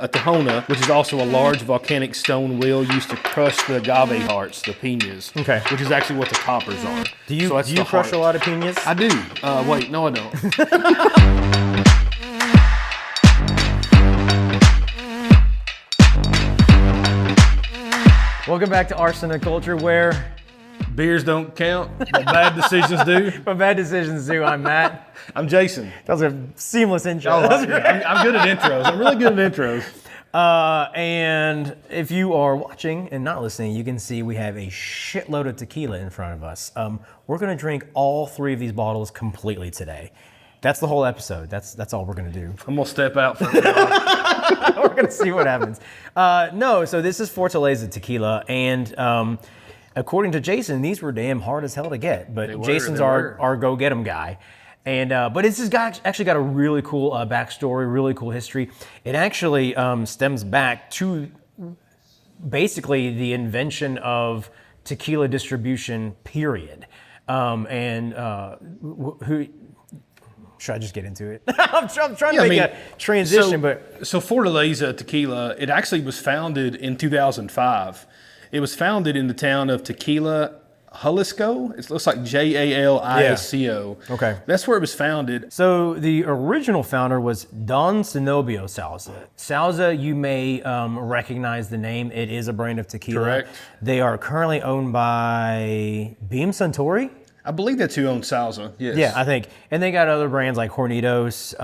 A tahona, which is also a large volcanic stone wheel used to crush the agave hearts, the piñas. Okay. Which is actually what the toppers are. Do you crush a lot of piñas? I do. Wait, no, I don't. Welcome back to Arsenicculture, where beers don't count, but bad decisions do. But bad decisions do. I'm Matt. I'm Jason. That was a seamless intro. I'm good at intros. I'm really good at intros. And if you are watching and not listening, you can see we have a shitload of tequila in front of us. We're going to drink all three of these bottles completely today. That's the whole episode. That's all we're going to do. I'm going to step out for a while. We're going to see what happens. So this is Fortaleza Tequila, and according to Jason, these were damn hard as hell to get. But Jason's our go-get-em guy. And but this has actually got a really cool backstory, really cool history. It actually stems back to basically the invention of tequila distribution, period. Should I just get into it? I'm trying to make a transition, So Fortaleza Tequila, it actually was founded in 2005. It was founded in the town of Tequila, Jalisco. It looks like Jalisco. Okay. That's where it was founded. So the original founder was Don Cenobio Sauza. Sauza, you may recognize the name. It is a brand of tequila. Correct. They are currently owned by Beam Suntory. I believe that's who owns Sauza. Yes. Yeah, I think. And they got other brands like Hornitos.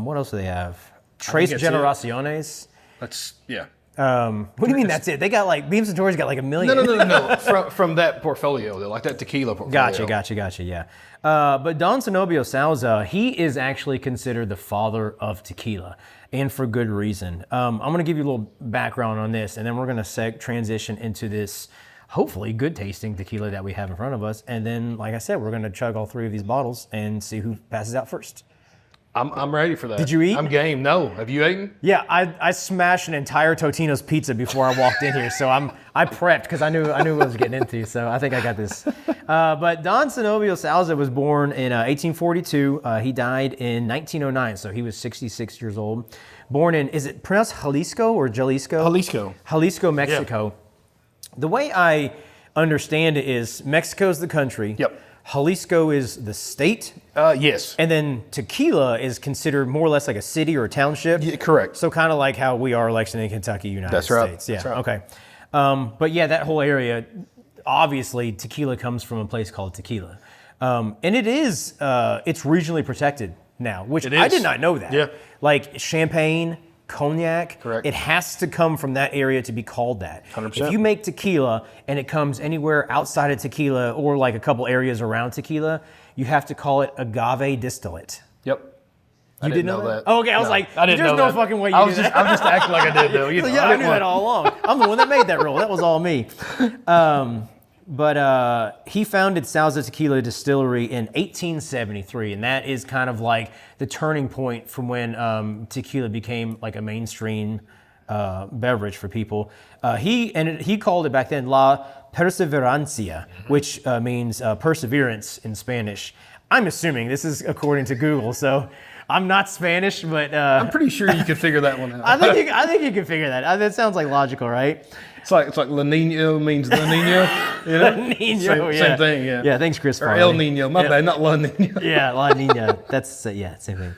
What else do they have? Tres Generaciones. What do you mean that's it? They got like, Beam Suntory's got like a million. No. From that portfolio, though, like that tequila portfolio. Gotcha, yeah. But Don Cenobio Sauza, he is actually considered the father of tequila, and for good reason. I'm going to give you a little background on this, and then we're going to transition into this hopefully good tasting tequila that we have in front of us. And then, like I said, we're going to chug all three of these bottles and see who passes out first. I'm ready for that. Did you eat? I'm game. No. Have you eaten? Yeah, I smashed an entire Totino's pizza before I walked in here, so I prepped because I knew what I was getting into. So I think I got this. But Don Cenobio Sauza was born in 1842. He died in 1909, so he was 66 years old. Born in, is it pronounced Jalisco or Jalisco? Jalisco, Mexico. Yeah. The way I understand it is Mexico's the country. Yep. Jalisco is the state. Yes. And then tequila is considered more or less like a city or a township. Yeah, correct. So kind of like how we are Lexington, Kentucky, United States. Yeah. That's right. Okay. But yeah, that whole area, obviously tequila comes from a place called Tequila. And it is, it's regionally protected now, which I did not know that. Yeah. Like Champagne, cognac, correct. It has to come from that area to be called that. 100%. If you make tequila and it comes anywhere outside of tequila or like a couple areas around tequila, you have to call it agave distillate. Yep. You didn't know that? Oh, okay, I was like, I didn't there's know no that. fucking way you did that. I'm just acting like I did, though. You know, I knew that all along. I'm the one that made that rule. That was all me. But he founded Sauza Tequila Distillery in 1873, and that is kind of like the turning point from when tequila became like a mainstream beverage for people. He called it back then La Perseverancia, which means perseverance in Spanish. I'm assuming this is according to Google, so I'm not Spanish, but I'm pretty sure you can figure that one out. I think you can figure that. That sounds like logical, right? It's like La Niña means La Niña. You know? La Niña, same thing, yeah. Yeah, thanks, Chris. Or El Niño, my bad, not La Niña. Yeah, La Niña. That's same thing.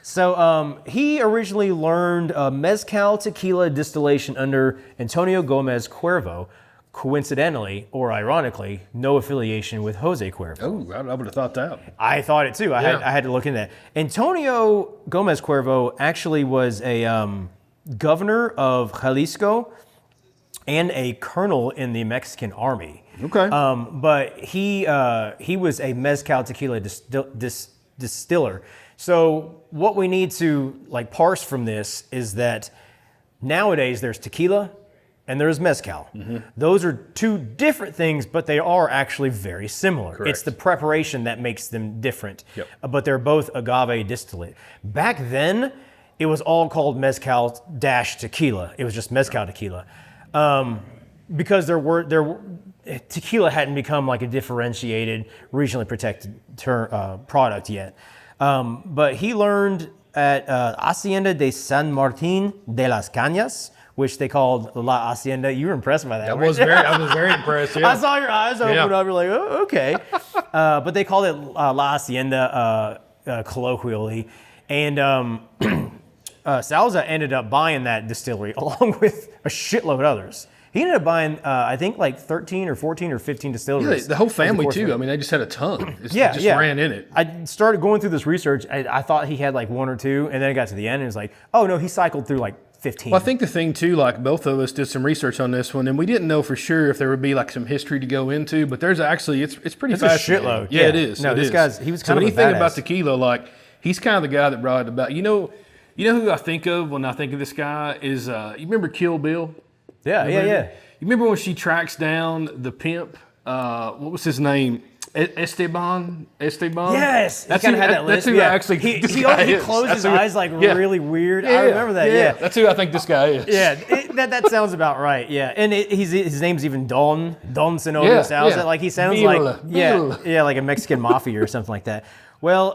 So he originally learned mezcal tequila distillation under Antonio Gomez Cuervo. Coincidentally, or ironically, no affiliation with Jose Cuervo. Oh, I would have thought that. I thought it too. I had to look into that. Antonio Gomez Cuervo actually was a governor of Jalisco and a colonel in the Mexican army. Okay. But he was a mezcal tequila distiller. So what we need to like parse from this is that nowadays there's tequila and there's mezcal. Mm-hmm. Those are two different things, but they are actually very similar. Correct. It's the preparation that makes them different. Yep. But they're both agave distillate. Back then, it was all called mezcal tequila. It was just mezcal tequila. Because tequila hadn't become like a differentiated, regionally protected product yet. But he learned at Hacienda de San Martín de las Cañas, which they called La Hacienda. You were impressed by that. I was very impressed. Yeah. I saw your eyes open Yeah. up. You're like, oh, okay. But they called it La Hacienda colloquially. And Sauza ended up buying that distillery along with a shitload of others. He ended up buying, I think, like 13 or 14 or 15 distilleries. The whole family, too. I mean, they just had a ton. It just ran in it. I started going through this research. I thought he had like one or two, and then I got to the end, and it was like, oh, no, he cycled through like 15. Well, I think the thing, too, like both of us did some research on this one, and we didn't know for sure if there would be like some history to go into, but there's actually, it's pretty fascinating. A shitload. Yeah, it is. No, this guy's, he was kind of when a you think badass. about tequila, like, he's kind of the guy that brought it about. You know who I think of when I think of this guy is, you remember Kill Bill? Yeah. You remember when she tracks down the pimp? What was his name? Esteban? Yes, That's he kind who, of had that list. that's who actually he is. closed his That's who- eyes like yeah. really weird. Yeah, I remember that. Yeah. That's who I think this guy is. Yeah, that sounds about right. Yeah, and his name's even Don Cenobio Sauza. yeah. Like he sounds Vila. like like a Mexican mafia or something like that. Well,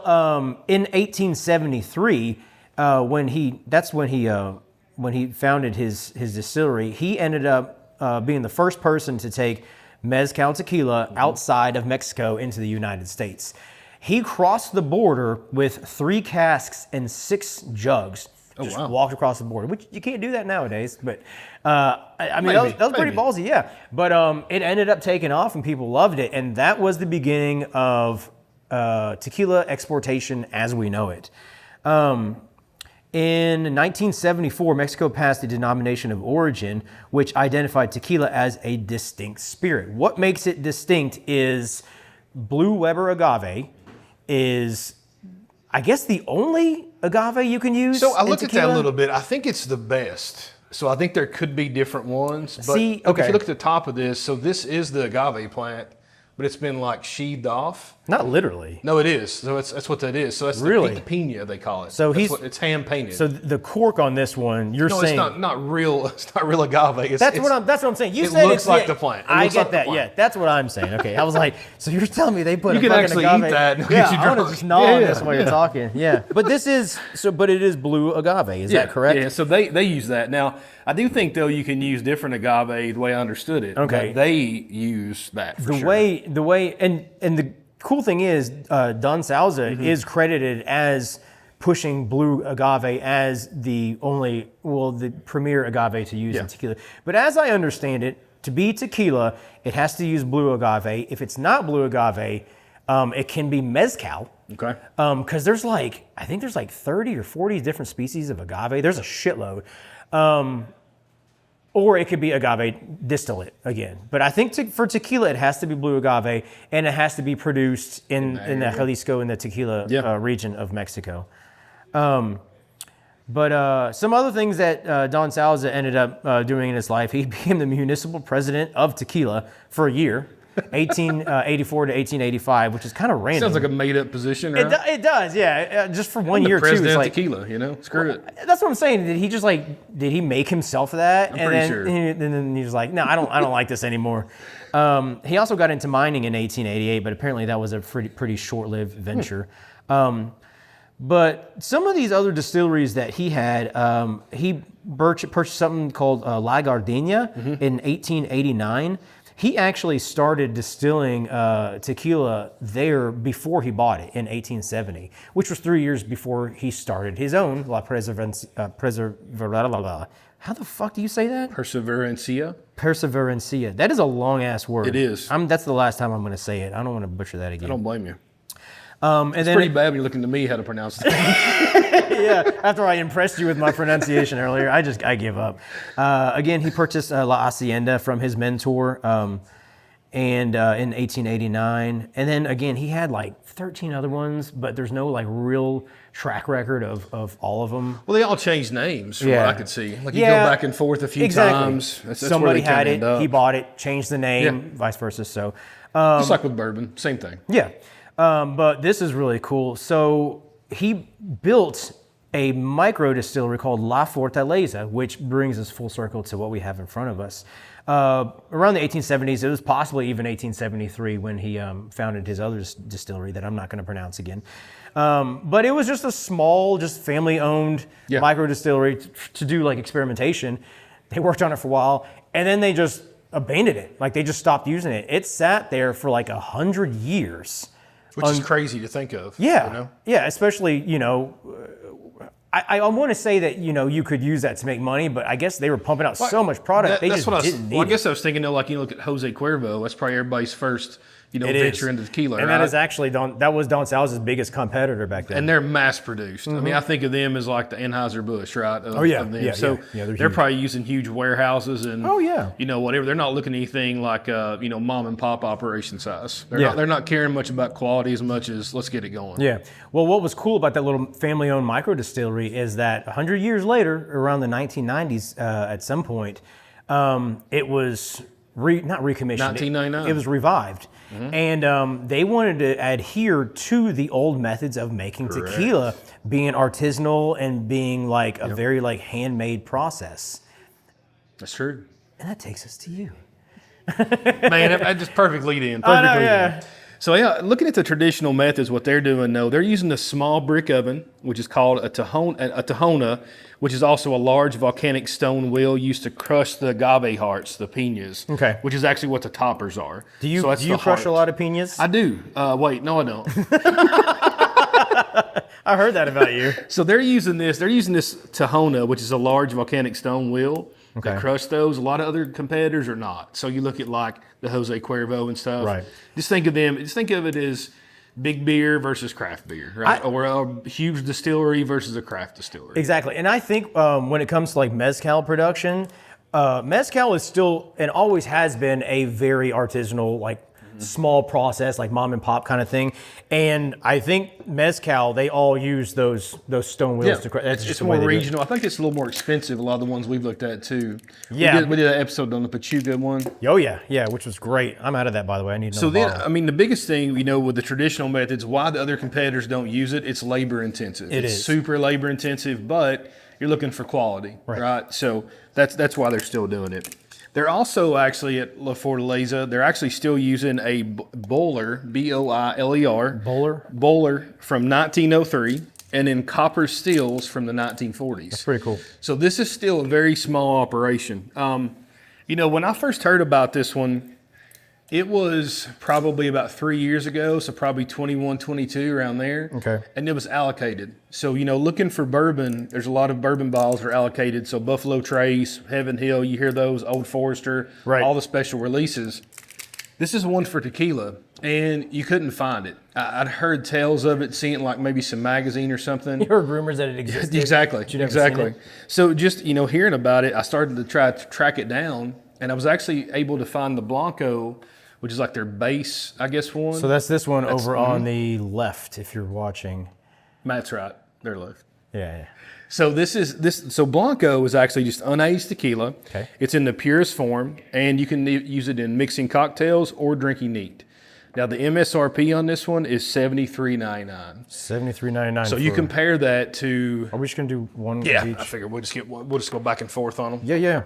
in 1873, when he founded his distillery, he ended up being the first person to take mezcal tequila outside of Mexico into the United States. He crossed the border with 3 casks and 6 jugs. Just walked across the border, which you can't do that nowadays. But I mean, that was pretty ballsy, yeah. But it ended up taking off, and people loved it, and that was the beginning of tequila exportation as we know it. In 1974, Mexico passed a denomination of origin which identified tequila as a distinct spirit. What makes it distinct is Blue Weber agave is, I guess, the only agave you can use. So I in looked at that tequila. a little bit. I think it's the best. So I think there could be different ones. But See, if okay. you look at the top of this, so this is the agave plant, but it's been like sheathed off. Not literally. No, it is. So that's what that is. So that's Really? the pina, they call it. So it's hand painted. So the cork on this one, you're no, saying it's not real. It's not real agave. that's what I'm saying. You it said looks it's like the plant. It I looks get like the that. plant. Yeah, that's what I'm saying. Okay, I was like, so you're telling me they put You a can fucking actually agave? eat that and it'll Yeah, get you I want to drunk. just gnaw on Yeah. this while you're talking. Yeah, but it is blue agave. Is that correct? Yeah, so they use that. Now, I do think, though, you can use different agave the way I understood it. Okay. But they use that for The sure. way, and the cool thing is, Don Sauza Mm-hmm. is credited as pushing blue agave as the premier agave to use in tequila. But as I understand it, to be tequila, it has to use blue agave. If it's not blue agave, it can be mezcal. Okay. Because I think there's like 30 or 40 different species of agave. There's a shitload. Or it could be agave distillate again. But I think for tequila, it has to be blue agave, and it has to be produced in the Jalisco, in the tequila region of Mexico. But some other things that Don Sauza ended up doing in his life, he became the municipal president of tequila for a year, 1884 to 1885, which is kind of random. Sounds like a made-up position, right? It does, yeah. Just for one I'm the year, too. president It's of like, tequila, you know? Screw it. that's what I'm saying. Did he just did he make himself that? I'm pretty sure. And then he was like, no, I don't like this anymore. He also got into mining in 1888, but apparently that was a pretty short-lived venture. But some of these other distilleries that he had, he purchased something called La Gardenia in 1889. He actually started distilling tequila there before he bought it in 1870, which was 3 years before he started his own La Perseverancia. How the fuck do you say that? Perseverancia. Perseverancia. That is a long ass word. It is. That's the last time I'm going to say it. I don't want to butcher that again. I don't blame you. And It's then pretty bad when you're looking to me how to pronounce it. yeah, after I impressed you with my pronunciation earlier, I give up. Again, he purchased La Hacienda from his mentor in 1889. And then again, he had like 13 other ones, but there's no like real track record of all of them. Well, they all changed names from what I could see. Like you go back and forth a few times. That's Somebody where they had kinda it, end up. he bought it, changed the name, vice versa. So Just like with bourbon, same thing. yeah, but this is really cool. So he built a micro distillery called La Fortaleza, which brings us full circle to what we have in front of us. Around the 1870s, it was possibly even 1873 when he founded his other distillery that I'm not going to pronounce again. But it was just a small, just family-owned micro distillery to do like experimentation. They worked on it for a while, and then they just abandoned it. Like they just stopped using it. It sat there for like 100 years. Which is crazy to think of. Yeah, you know? Yeah, especially, I want to say that, you could use that to make money, but I guess they were pumping out so much product, they just didn't need it. I guess I was thinking, though, like, look at Jose Cuervo. That's probably everybody's first, venture into tequila, and right? that is actually, that was Don Sauza's biggest competitor back then. And they're mass-produced. I mean, I think of them as like the Anheuser-Busch, right? Of them. So they're huge. Probably using huge warehouses and, whatever. They're not looking at anything like, mom-and-pop operation size. They're not caring much about quality as much as let's get it going. Yeah. Well, what was cool about that little family-owned micro distillery is that 100 years later, around the 1990s, at some point, it was not recommissioned. 1999. It was revived. And they wanted to adhere to the old methods of making tequila, being artisanal and being like a very like handmade process. That's true. And that takes us to you. Man, that just perfect lead in. So looking at the traditional methods, what they're doing, though, they're using a small brick oven, which is called a tahona, which is also a large volcanic stone wheel used to crush the agave hearts, the piñas. Okay. Which is actually what the toppers are. Do you crush a lot of piñas? I do. Wait, no, I don't. I heard that about you. So they're using this tahona, which is a large volcanic stone wheel. Okay. They crush those. A lot of other competitors are not. So you look at like the Jose Cuervo and stuff. Right. Just think of it as big beer versus craft beer, right? Or a huge distillery versus a craft distillery. Exactly. And I think when it comes to like mezcal production, mezcal is still and always has been a very artisanal, like small process, like mom and pop kind of thing. And I think mezcal, they all use those stone wheels to crush. It's more regional. I think it's a little more expensive. A lot of the ones we've looked at too. Yeah, we did an episode on the Pachuca one. Oh yeah, which was great. I'm out of that, by the way. I need another bottle. I mean, the biggest thing with the traditional methods, why the other competitors don't use it, it's labor intensive. It's super labor intensive, but you're looking for quality, right? So that's why they're still doing it. They're also actually at La Fortaleza, they're actually still using a bowler, B-O-I-L-E-R. Bowler from 1903, and then copper stills from the 1940s. That's pretty cool. So this is still a very small operation. When I first heard about this one, it was probably about 3 years ago, so probably 21, 22, around there. Okay. And it was allocated. So, looking for bourbon, there's a lot of bourbon bottles that are allocated. So Buffalo Trace, Heaven Hill, you hear those, Old Forester, all the special releases. This is one for tequila, and you couldn't find it. I'd heard tales of it, seeing like maybe some magazine or something. You heard rumors that it existed. Exactly. But you'd never seen it. So just, hearing about it, I started to try to track it down, and I was actually able to find the Blanco, which is like their base, I guess, one. So that's this one over on the left, if you're watching. Matt's right. They're left. Yeah. So So Blanco is actually just unaged tequila. Okay. It's in the purest form, and you can use it in mixing cocktails or drinking neat. Now the MSRP on this one is $73.99. $73.99. So you compare that to. Are we just gonna do one? Yeah, each? I figure we'll just go back and forth on them. Yeah.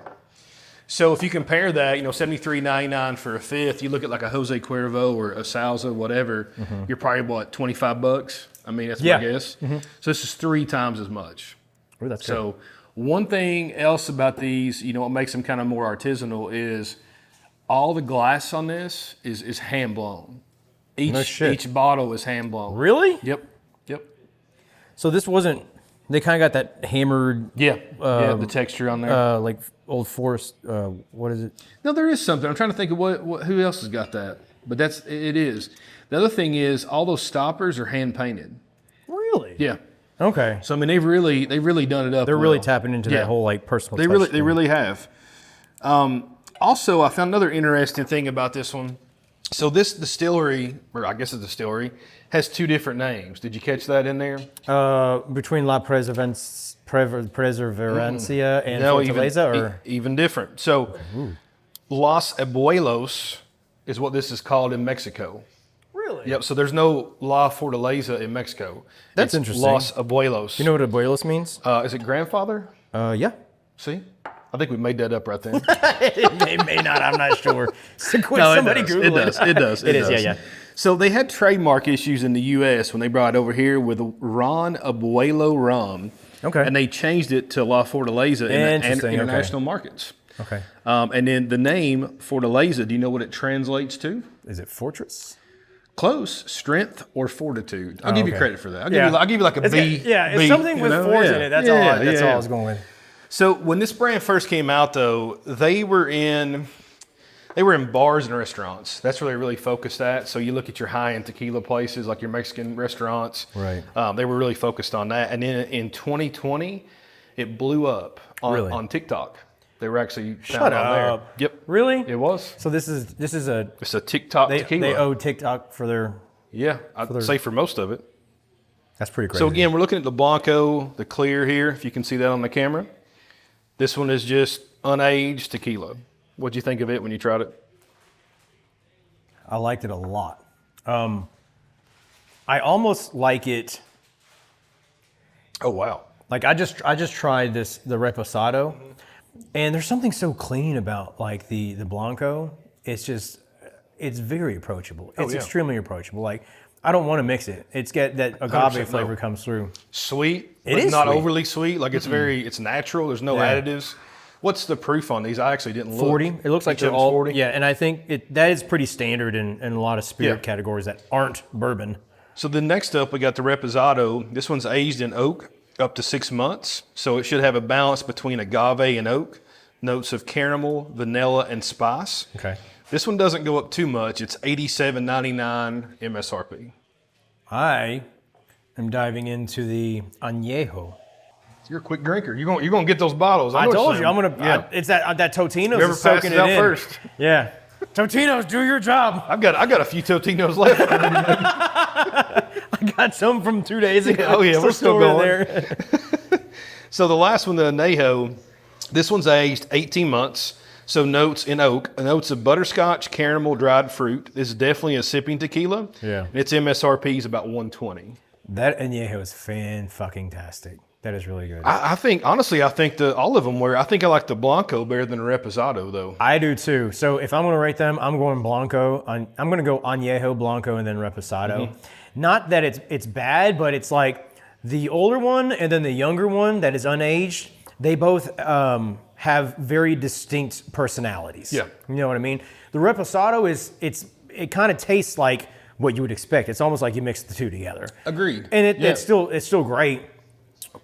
So if you compare that, $73.99 for a fifth, you look at like a Jose Cuervo or a Sauza, whatever, you're probably $25. I mean, that's my guess. So this is 3 times as much. Ooh, that's so one thing else about these, what makes them kind of more artisanal is all the glass on this is hand blown. Each bottle is hand blown. Really? Yep. So this wasn't. They kind of got that hammered. The texture on there. Like Old Forest. What is it? No, there is something. I'm trying to think of who else has got that. But it is. The other thing is all those stoppers are hand painted. Really? Yeah. Okay. So I mean, they've really done it up. They're really tapping into that whole like personal. They really have. Also, I found another interesting thing about this one. So this distillery, or I guess a distillery, has 2 different names. Did you catch that in there? Between La Preservancia and Fortaleza, even different. So Los Abuelos is what this is called in Mexico. Really? Yep. So there's no La Fortaleza in Mexico. That's It's interesting. Los Abuelos. You know what abuelos means? Is it grandfather? Yeah. See, I think we made that up right then. It may not. I'm not sure. So quick, No, somebody it Google does. It does. It is. Yeah. So they had trademark issues in the U.S. when they brought it over here with Ron Abuelo rum. Okay. And they changed it to La Fortaleza in Interesting, international markets. Okay. And then the name Fortaleza, do you know what it translates to? Is it fortress? Close, strength or fortitude. I'll give you okay. credit for that. Yeah. I'll give you like a B. It's B, something with fours in it. That's all. That's all I was going with. So when this brand first came out, though, they were in bars and restaurants. That's where they really focused at. So you look at your high-end tequila places, like your Mexican restaurants. Right. They were really focused on that. And then in 2020, it blew up on TikTok. They were actually found on there. Yep. Really? It was. So this is It's a TikTok tequila. They owe TikTok for their. Yeah, I'd say for most of it. That's pretty crazy. So again, we're looking at the Blanco, the clear here, if you can see that on the camera. This one is just unaged tequila. What'd you think of it when you tried it? I liked it a lot. I almost like it. Oh wow! Like I just tried the Reposado, and there's something so clean about like the Blanco. It's very approachable. It's extremely approachable. Like I don't want to mix it. It's got that agave flavor comes through. Sweet, It but is not sweet. overly sweet. Like it's natural. There's no additives. What's the proof on these? I actually didn't look. 40. It looks like Each they're of them's all 40. Yeah, and I think that is pretty standard in a lot of spirit categories that aren't bourbon. So then next up, we got the Reposado. This one's aged in oak up to 6 months. So it should have a balance between agave and oak. Notes of caramel, vanilla, and spice. Okay. This one doesn't go up too much. It's $87.99 MSRP. I am diving into the añejo. You're a quick drinker. You're gonna get those bottles. I know told it's you I'm them. gonna. It's that Totino's Whoever is soaking passes it out in. first. Yeah. Totino's, do your job. I got a few Totinos left. I got some from 2 days ago. Oh yeah, we're still storing going. there. So the last one, the Añejo, this one's aged 18 months. So notes in oak, notes of butterscotch, caramel, dried fruit. This is definitely a sipping tequila. Yeah. And its MSRP is about $120. That añejo is fan-fucking-tastic. That is really good. I think honestly, all of them were. I think I like the Blanco better than the Reposado though. I do too. So if I'm going to rate them, I'm going Blanco. I'm going to go Añejo, Blanco, and then Reposado. Not that it's bad, but it's like the older one and then the younger one that is unaged. They both have very distinct personalities. Yeah. You know what I mean? The Reposado it kind of tastes like what you would expect. It's almost like you mix the two together. Agreed. And it's still great.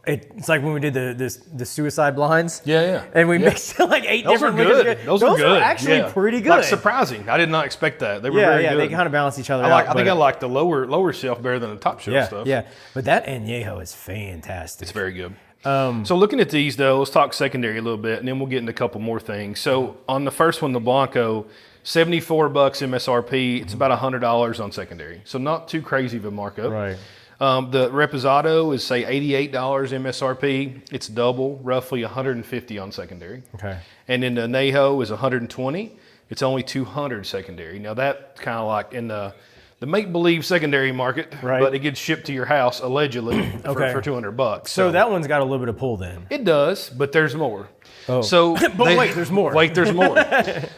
It's like when we did the suicide blinds. Yeah. And we mixed like 8 Those different are good. liquors. Those are good. actually pretty good. Like surprising. I did not expect that. They were very good. They kind of balance each other I out. think I like the lower shelf better than the top shelf stuff. Yeah. But that añejo is fantastic. It's very good. So looking at these though, let's talk secondary a little bit, and then we'll get into a couple more things. So on the first one, the Blanco, $74 MSRP. It's about $100 on secondary. So not too crazy of a markup. Right. The Reposado is say $88 MSRP. It's double, roughly $150 on secondary. Okay. And then the Añejo is $120. It's only $200 secondary. Now that's kind of like in the make-believe secondary market, Right. but it gets shipped to your house allegedly for $200. So that one's got a little bit of pull then. It does, but there's more. Oh. So wait, there's more. Wait, there's more.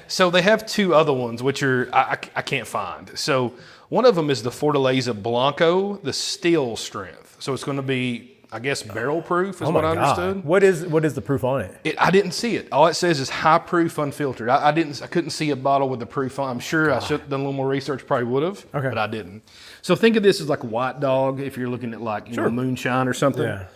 So they have two other ones, which are I can't find. So one of them is the Fortaleza Blanco, the still strength. So it's going to be, I guess, barrel proof is what I understood. What is the proof on it? I didn't see it. All it says is high proof unfiltered. I couldn't see a bottle with the proof on. I'm sure I should have done a little more research, probably would have, but I didn't. So think of this as like a white dog if you're looking at like you know, moonshine or something. Yeah.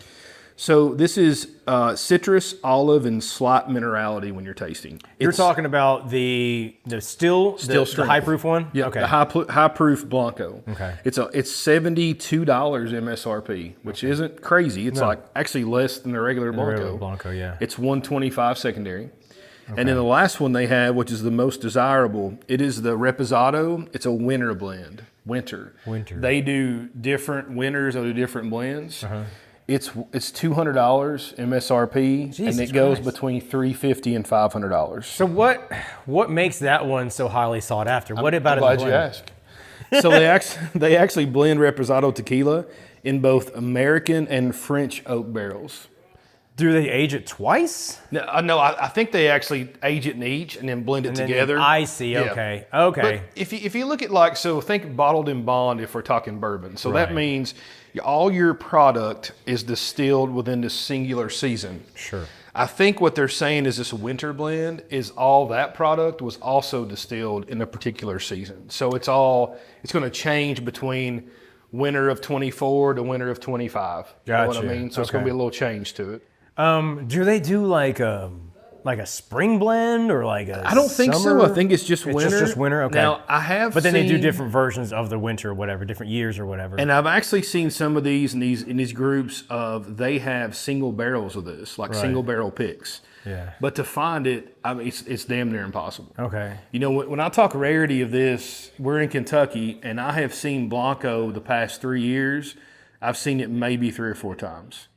So this is citrus, olive, and slight minerality when you're tasting. You're talking about the still strength. The high proof one? Yeah, okay. the high proof Blanco. Okay. It's $72 MSRP, which isn't crazy. It's like actually less than the regular Blanco. Regular Blanco, yeah. It's $125 secondary. And then the last one they have, which is the most desirable, it is the Reposado. It's a winter blend. Winter. They do different winters. They do different blends. It's $200 MSRP, Jesus and it goes Christ. between $350 and $500. So what makes that one so highly sought after? What about I'm it? glad you asked. So they actually blend Reposado tequila in both American and French oak barrels. Do they age it twice? No, I think they actually age it in each and then blend it together. I see. Yeah. Okay. But if you look at so think bottled in bond if we're talking bourbon. So that means all your product is distilled within this singular season. Sure. I think what they're saying is this winter blend is all that product was also distilled in a particular season. So it's going to change between winter of 24 to winter of 25. Gotcha. You know what I mean? So it's going to be a little change to it. Do they do like a spring blend or like a I don't think summer? so. I think it's just winter. It's just winter? Okay. Now, I have But then they do different versions of the winter or whatever, different years or whatever. And I've actually seen some of these in these groups they have single barrels of this, like single barrel picks. Yeah. But to find it, I mean, it's damn near impossible. Okay. You know, when I talk rarity of this, we're in Kentucky, and I have seen Blanco the past 3 years. I've seen it maybe 3 or 4 times.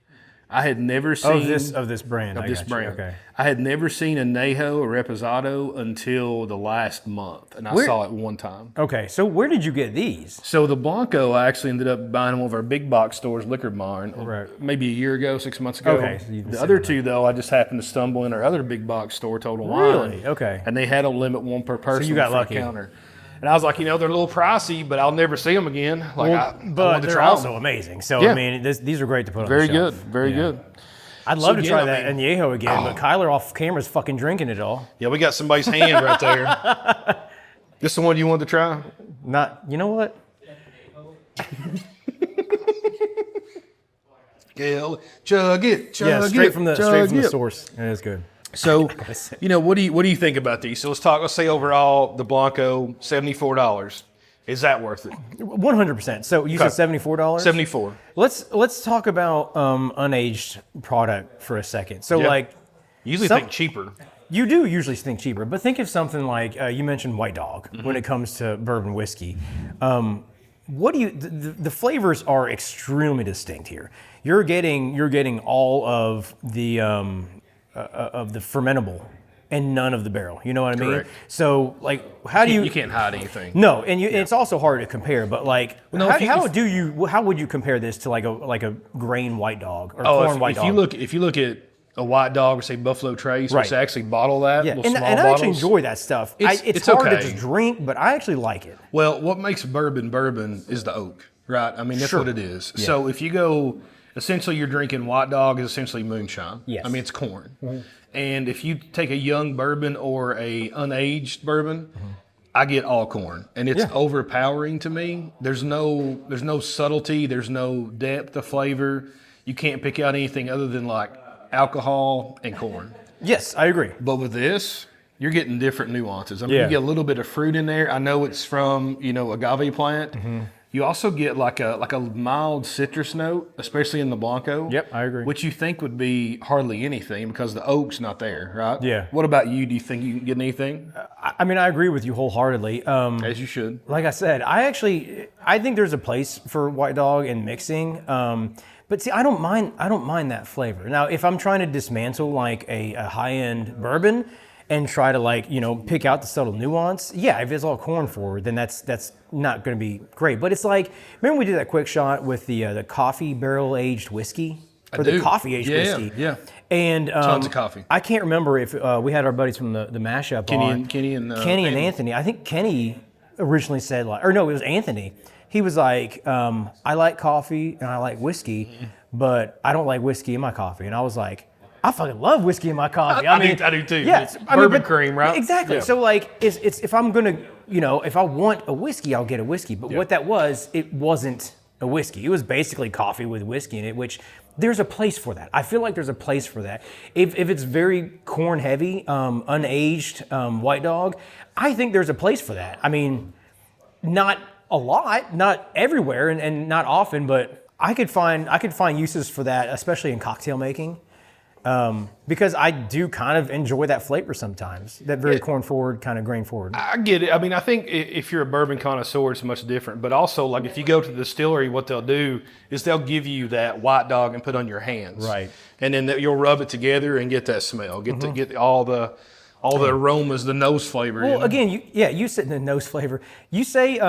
I had never seen of this brand. Okay. I had never seen a Nejo or Reposado until the last month, and I saw it one time. Okay, so where did you get these? So the Blanco, I actually ended up buying in one of our big box stores, Liquor Barn, maybe a year ago, 6 months ago. Okay, so the other two, though, I just happened to stumble in our other big box store, Total Wine. Really? Okay. And they had a limit one per person. So you got for lucky. The counter. And I was like, they're a little pricey, but I'll never see them again. But they're also amazing. So, I mean, these are great to put on the shelf. Very good. I'd love to try that Añejo again, but Kyler off camera is fucking drinking it all. Yeah, we got somebody's hand right there. This the one you wanted to try? You know what? Gail, chug it. Straight from the source. It is good. So, what do you think about these? So let's say overall the Blanco, $74. Is that worth it? 100%. So you said $74? $74. Let's talk about unaged product for a second. So usually think cheaper. You do usually think cheaper, but think of something like you mentioned White Dog when it comes to bourbon whiskey. The flavors are extremely distinct here. You're getting all of the fermentable and none of the barrel. You know what I mean? Correct. So how do you? You can't hide anything. No, and it's also hard to compare. But how would you compare this to like a grain White Dog or corn White Dog? If you look at a White Dog or say Buffalo Trace, which they actually bottle that, yeah, little small and I bottles. actually enjoy that stuff. It's hard to just drink, but I actually like it. Well, what makes bourbon is the oak, right? I mean, that's what it is. Yeah. So if you go, essentially you're drinking White Dog is essentially moonshine. Yes. I mean, it's corn. Mm-hmm. And if you take a young bourbon or a unaged bourbon, I get all corn, and it's overpowering to me. There's no subtlety. There's no depth of flavor. You can't pick out anything other than alcohol and corn. Yes, I agree. But with this, you're getting different nuances. I mean, you get a little bit of fruit in there. I know it's from agave plant. Mm-hmm. You also get like a mild citrus note, especially in the Blanco. Yep, I agree. Which you think would be hardly anything because the oak's not there, right? Yeah. What about you? Do you think you can get anything? I mean, I agree with you wholeheartedly. As you should. Like I said, I think there's a place for White Dog in mixing. But see, I don't mind that flavor. Now, if I'm trying to dismantle a high-end bourbon and try to pick out the subtle nuance, if it's all corn forward, then that's not going to be great. But it's remember we did that quick shot with the coffee barrel aged whiskey, the coffee aged whiskey. Yeah. And tons of coffee. I can't remember if we had our buddies from the mashup Kenny and Anthony. I think Kenny originally said it was Anthony. He was like, I like coffee and I like whiskey, but I don't like whiskey in my coffee. And I was like, I fucking love whiskey in my coffee. I do too. Yes, bourbon cream, right? Exactly. Yeah. So it's if I'm gonna, if I want a whiskey, I'll get a whiskey. But what that was, it wasn't a whiskey. It was basically coffee with whiskey in it, which there's a place for that. I feel like there's a place for that. If it's very corn heavy, unaged White Dog, I think there's a place for that. I mean, not a lot, not everywhere, and not often, but I could find uses for that, especially in cocktail making. Because I do kind of enjoy that flavor sometimes, that very corn forward, kind of grain forward. I get it. I mean, I think if you're a bourbon connoisseur, it's much different. But also, if you go to the distillery, what they'll do is they'll give you that White Dog and put on your hands. Right. And then you'll rub it together and get that smell, get all the aromas, the nose flavor. Well, again, you said the nose flavor. You say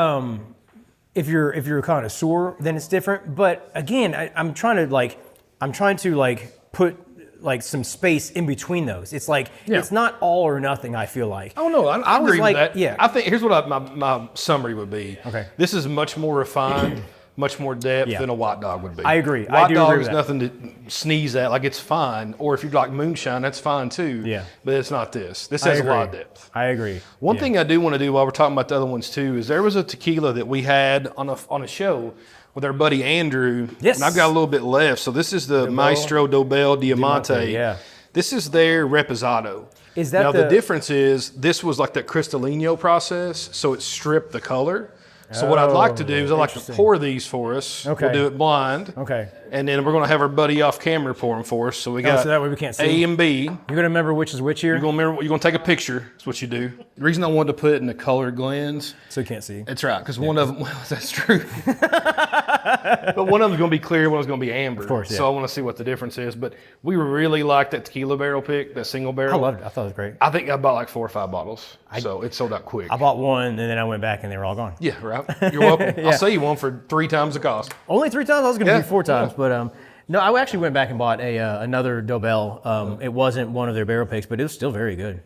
if you're a connoisseur, then it's different. But again, I'm trying to put like some space in between those. It's like it's not all or nothing. I feel like. Oh no, I agree with that. Yeah. I think here's what my summary would be. Okay. This is much more refined, much more depth than a white dog would be. I agree. White dog agree is nothing to sneeze at. Like it's fine. Or if you like moonshine, that's fine too. Yeah. But it's not this. This has a lot of depth. I agree. One thing I do want to do while we're talking about the other ones too is there was a tequila that we had on a show with our buddy Andrew. Yes. And I've got a little bit left. So this is the Maestro Dobel Diamante. Yeah. This is their Reposado. Is that now the difference is this was like that Cristalino process, so it stripped the color. So what I'd like to do is I'd like to pour these for us. Okay. We'll do it blind. Okay. And then we're going to have our buddy off camera pour them for us. So we got so that way we can't see. A and B. You're gonna remember which is which here. You're going to take a picture. That's what you do. The reason I wanted to put it in the colored blends. So you can't see. That's right, because one of them, well, that's true. But one of them's going to be clear, one of them's going to be amber. Of course, yeah. So I want to see what the difference is. But we really liked that tequila barrel pick, that single barrel. I loved it. I thought it was great. I think I bought like 4 or 5 bottles. So it sold out quick. I bought one and then I went back and they were all gone. Yeah, right. You're welcome. I'll sell you one for 3 times the cost. Only 3 times? I was gonna do 4 times, yeah. but no, I actually went back and bought another Dobel. It wasn't one of their barrel picks, but it was still very good.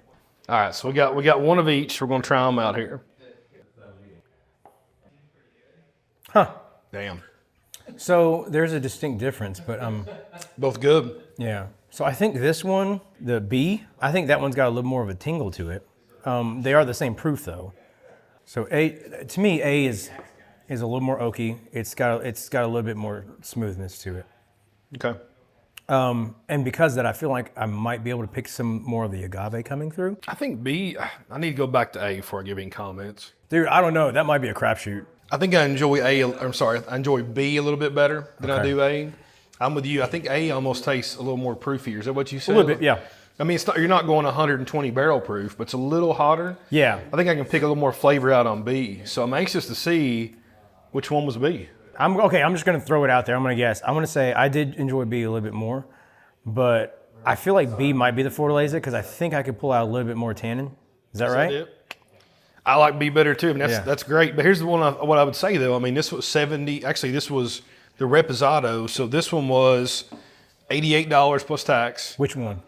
All right, so we got one of each. We're going to try them out here. Huh. Damn. So there's a distinct difference, but Both good. yeah. So I think this one, the B, I think that one's got a little more of a tingle to it. They are the same proof though. So to me, A is a little more oaky. It's got a little bit more smoothness to it. Okay. And because of that, I feel like I might be able to pick some more of the agave coming through. I think B, I need to go back to A before I give any comments. Dude, I don't know. That might be a crapshoot. I think I enjoy I enjoy B a little bit better than I do A. I'm with you. I think A almost tastes a little more proofier. Is that what you said? A little bit, yeah. I mean, you're not going 120 barrel proof, but it's a little hotter. Yeah. I think I can pick a little more flavor out on B. So I'm anxious to see which one was B. I'm just going to throw it out there. I'm going to guess. I'm going to say I did enjoy B a little bit more, but I feel like B might be the Fortaleza because I think I could pull out a little bit more tannin. Is that right? It? I like B better too. I mean, that's great. But here's the one. What I would say though. I mean, this was 70. Actually, this was the Reposado. So this one was $88 plus tax. Which one?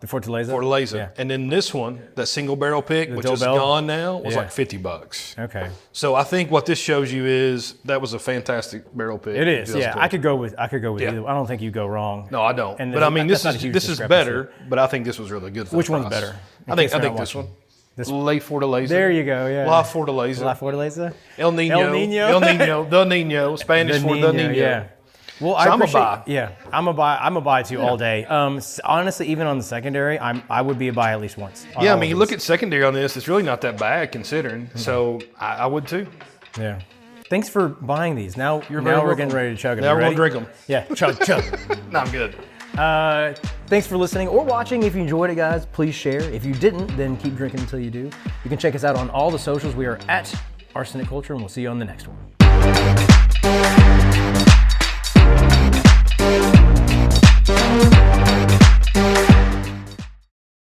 The Fortaleza? Fortaleza. Yeah. And then this one, that single barrel pick, which is Dobel? gone now, was like $50. Okay. So I think what this shows you is that was a fantastic barrel pick. It is. Yeah. Cool. I could go with either. I don't think you go wrong. No, I don't. And but I mean, this that's not a huge is discrepancy. better. But I think this was really good. For Which the one's price. better? I think this one. La Fortaleza. There you go. Yeah. La Fortaleza. La Fortaleza. El Nino. El Nino. El Nino. The Nino. Spanish for the Nino. Yeah. Well, so I'm a buy. Yeah, I'm a buy too all day. Honestly, even on the secondary, I would be a buy at least once. Yeah, I mean, you look at secondary on this; it's really not that bad considering. Mm-hmm. So I would too. Yeah. Thanks for buying these. Now we're getting ready to chug them. Now we're gonna drink them. Yeah, chug. No, I'm good. Thanks for listening or watching. If you enjoyed it, guys, please share. If you didn't, then keep drinking until you do. You can check us out on all the socials. We are at Arsenic Culture, and we'll see you on the next one.